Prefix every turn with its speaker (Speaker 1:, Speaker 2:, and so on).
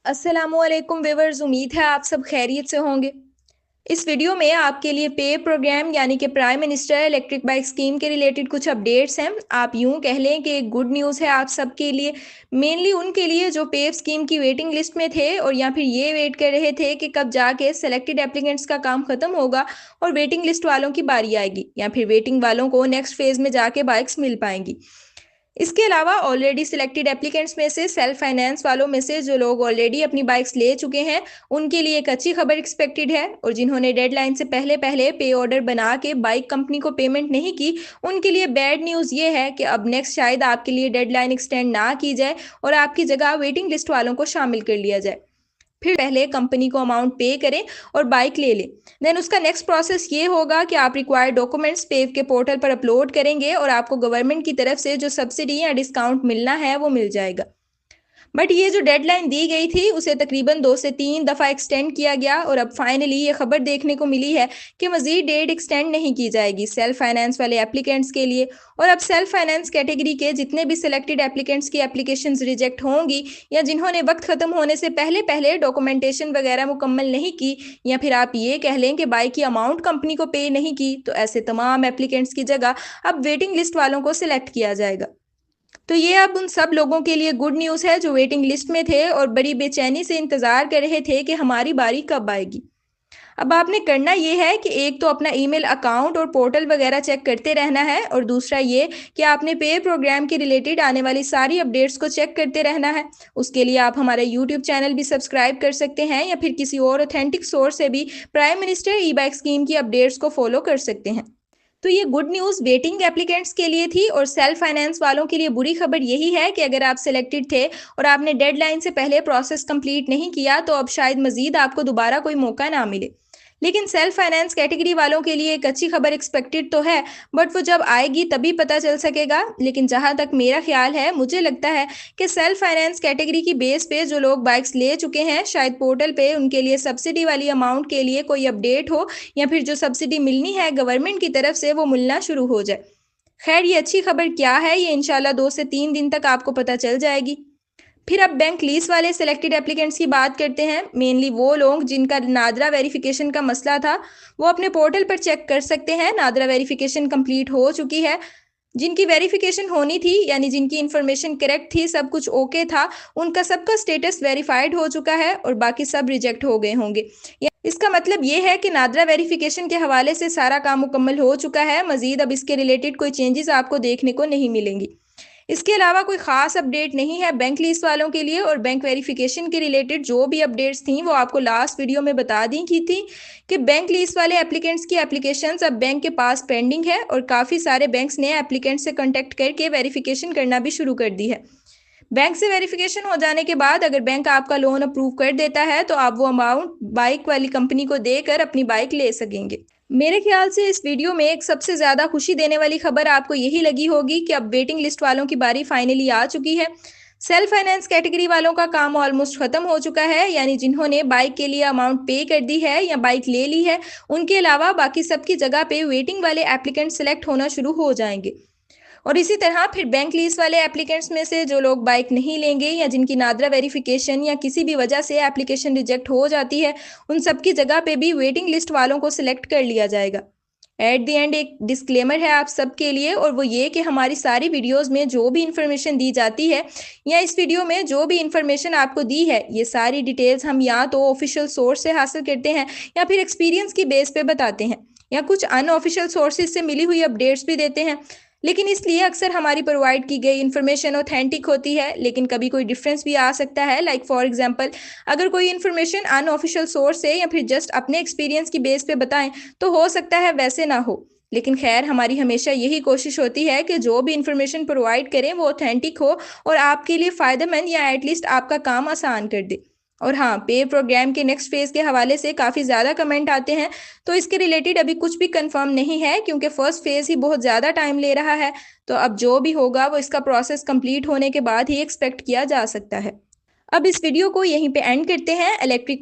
Speaker 1: अस्सलामुअलैकुम व्यूअर्स, उम्मीद है आप सब खैरियत से होंगे। इस वीडियो में आपके लिए पे प्रोग्राम यानी कि prime minister electric bike scheme के रिलेटेड कुछ अपडेट्स हैं। आप यूं कह लें कि एक गुड न्यूज़ है आप सबके लिए, मेनली उनके लिए जो पे स्कीम की वेटिंग लिस्ट में थे और या फिर ये वेट कर रहे थे कि कब जाके सेलेक्टेड एप्लीकेंट्स का काम खत्म होगा और वेटिंग लिस्ट वालों की बारी आएगी या फिर वेटिंग वालों को नेक्स्ट फेज में जाके बाइक्स मिल पाएंगी। इसके अलावा ऑलरेडी सिलेक्टेड एप्लीकेंट्स में से सेल्फ फाइनेंस वालों में से जो लोग ऑलरेडी अपनी बाइक्स ले चुके हैं, उनके लिए एक अच्छी खबर एक्सपेक्टेड है। और जिन्होंने डेडलाइन से पहले पहले पे ऑर्डर बना के बाइक कंपनी को पेमेंट नहीं की, उनके लिए बैड न्यूज़ ये है कि अब नेक्स्ट शायद आपके लिए डेडलाइन एक्सटेंड ना की जाए और आपकी जगह वेटिंग लिस्ट वालों को शामिल कर लिया जाए। फिर पहले कंपनी को अमाउंट पे करें और बाइक ले लें। देन उसका नेक्स्ट प्रोसेस ये होगा कि आप रिक्वायर्ड डॉक्यूमेंट्स पेव के पोर्टल पर अपलोड करेंगे और आपको गवर्नमेंट की तरफ से जो सब्सिडी या डिस्काउंट मिलना है वो मिल जाएगा। बट ये जो डेडलाइन दी गई थी उसे तकरीबन 2 से 3 दफ़ा एक्सटेंड किया गया और अब फाइनली ये खबर देखने को मिली है कि मज़ीद डेट एक्सटेंड नहीं की जाएगी सेल्फ फाइनेंस वाले एप्लीकेंट्स के लिए। और अब सेल्फ फाइनेंस कैटेगरी के जितने भी सिलेक्टेड एप्लीकेंट्स की एप्लीकेशंस रिजेक्ट होंगी या जिन्होंने वक्त ख़त्म होने से पहले पहले डॉक्यूमेंटेशन वगैरह मुकम्मल नहीं की, या फिर आप ये कह लें कि बाइक की अमाउंट कंपनी को पे नहीं की, तो ऐसे तमाम एप्लीकेंट्स की जगह अब वेटिंग लिस्ट वालों को सिलेक्ट किया जाएगा। तो ये अब उन सब लोगों के लिए गुड न्यूज़ है जो वेटिंग लिस्ट में थे और बड़ी बेचैनी से इंतज़ार कर रहे थे कि हमारी बारी कब आएगी। अब आपने करना ये है कि एक तो अपना ईमेल अकाउंट और पोर्टल वगैरह चेक करते रहना है और दूसरा ये कि आपने पे प्रोग्राम के रिलेटेड आने वाली सारी अपडेट्स को चेक करते रहना है। उसके लिए आप हमारे यूट्यूब चैनल भी सब्सक्राइब कर सकते हैं या फिर किसी और ऑथेंटिक सोर्स से भी प्राइम मिनिस्टर ई बाइक स्कीम की अपडेट्स को फॉलो कर सकते हैं। तो ये गुड न्यूज़ वेटिंग एप्लीकेंट्स के लिए थी और सेल्फ फाइनेंस वालों के लिए बुरी खबर यही है कि अगर आप सिलेक्टेड थे और आपने डेडलाइन से पहले प्रोसेस कंप्लीट नहीं किया तो अब शायद मजीद आपको दोबारा कोई मौका ना मिले। लेकिन सेल्फ फाइनेंस कैटेगरी वालों के लिए एक अच्छी खबर एक्सपेक्टेड तो है, बट वो जब आएगी तभी पता चल सकेगा। लेकिन जहां तक मेरा ख्याल है, मुझे लगता है कि सेल्फ फाइनेंस कैटेगरी की बेस पे जो लोग बाइक्स ले चुके हैं, शायद पोर्टल पे उनके लिए सब्सिडी वाली अमाउंट के लिए कोई अपडेट हो या फिर जो सब्सिडी मिलनी है गवर्नमेंट की तरफ से वो मिलना शुरू हो जाए। खैर, ये अच्छी खबर क्या है ये इंशाल्लाह 2 से 3 दिन तक आपको पता चल जाएगी। फिर अब बैंक लीज वाले सिलेक्टेड एप्लीकेंट्स की बात करते हैं। मेनली वो लोग जिनका नादरा वेरिफिकेशन का मसला था, वो अपने पोर्टल पर चेक कर सकते हैं। नादरा वेरिफिकेशन कंप्लीट हो चुकी है। जिनकी वेरिफिकेशन होनी थी यानी जिनकी इन्फॉर्मेशन करेक्ट थी, सब कुछ ओके था, उनका सबका स्टेटस वेरीफाइड हो चुका है और बाकी सब रिजेक्ट हो गए होंगे। इसका मतलब ये है कि नादरा वेरिफिकेशन के हवाले से सारा काम मुकम्मल हो चुका है। मजीद अब इसके रिलेटेड कोई चेंजेस आपको देखने को नहीं मिलेंगी। इसके अलावा कोई ख़ास अपडेट नहीं है बैंक लीज वालों के लिए। और बैंक वेरिफिकेशन के रिलेटेड जो भी अपडेट्स थी वो आपको लास्ट वीडियो में बता दी की थी कि बैंक लीज वाले एप्लीकेंट्स की एप्लीकेशंस अब बैंक के पास पेंडिंग है और काफ़ी सारे बैंक्स ने एप्लीकेंट से कॉन्टेक्ट करके वेरिफिकेशन करना भी शुरू कर दी है। बैंक से वेरिफिकेशन हो जाने के बाद अगर बैंक आपका लोन अप्रूव कर देता है तो आप वो अमाउंट बाइक वाली कंपनी को देकर अपनी बाइक ले सकेंगे। मेरे ख्याल से इस वीडियो में एक सबसे ज़्यादा खुशी देने वाली खबर आपको यही लगी होगी कि अब वेटिंग लिस्ट वालों की बारी फाइनली आ चुकी है। सेल्फ फाइनेंस कैटेगरी वालों का काम ऑलमोस्ट खत्म हो चुका है, यानी जिन्होंने बाइक के लिए अमाउंट पे कर दी है या बाइक ले ली है, उनके अलावा बाकी सबकी जगह पे वेटिंग वाले एप्लीकेंट सेलेक्ट होना शुरू हो जाएंगे। और इसी तरह फिर बैंक लीज वाले एप्लीकेंट्स में से जो लोग बाइक नहीं लेंगे या जिनकी नादरा वेरिफिकेशन या किसी भी वजह से एप्लीकेशन रिजेक्ट हो जाती है, उन सब की जगह पे भी वेटिंग लिस्ट वालों को सिलेक्ट कर लिया जाएगा। एट द एंड एक डिस्क्लेमर है आप सबके लिए, और वो ये कि हमारी सारी वीडियोस में जो भी इंफॉर्मेशन दी जाती है या इस वीडियो में जो भी इंफॉर्मेशन आपको दी है, ये सारी डिटेल्स हम या तो ऑफिशियल सोर्स से हासिल करते हैं या फिर एक्सपीरियंस की बेस पे बताते हैं या कुछ अनऑफिशियल सोर्सेज से मिली हुई अपडेट्स भी देते हैं। लेकिन इसलिए अक्सर हमारी प्रोवाइड की गई इन्फॉर्मेशन ऑथेंटिक होती है, लेकिन कभी कोई डिफरेंस भी आ सकता है। लाइक फॉर एग्जांपल, अगर कोई इन्फॉर्मेशन अनऑफिशियल सोर्स से या फिर जस्ट अपने एक्सपीरियंस की बेस पे बताएं तो हो सकता है वैसे ना हो। लेकिन खैर, हमारी हमेशा यही कोशिश होती है कि जो भी इन्फॉर्मेशन प्रोवाइड करें वो ऑथेंटिक हो और आपके लिए फ़ायदेमंद या एटलीस्ट आपका काम आसान कर दे। और हाँ, पे प्रोग्राम के नेक्स्ट फेज़ के हवाले से काफ़ी ज़्यादा कमेंट आते हैं, तो इसके रिलेटेड अभी कुछ भी कंफर्म नहीं है क्योंकि फर्स्ट फेज़ ही बहुत ज़्यादा टाइम ले रहा है। तो अब जो भी होगा वो इसका प्रोसेस कंप्लीट होने के बाद ही एक्सपेक्ट किया जा सकता है। अब इस वीडियो को यहीं पे एंड करते हैं। इलेक्ट्रिक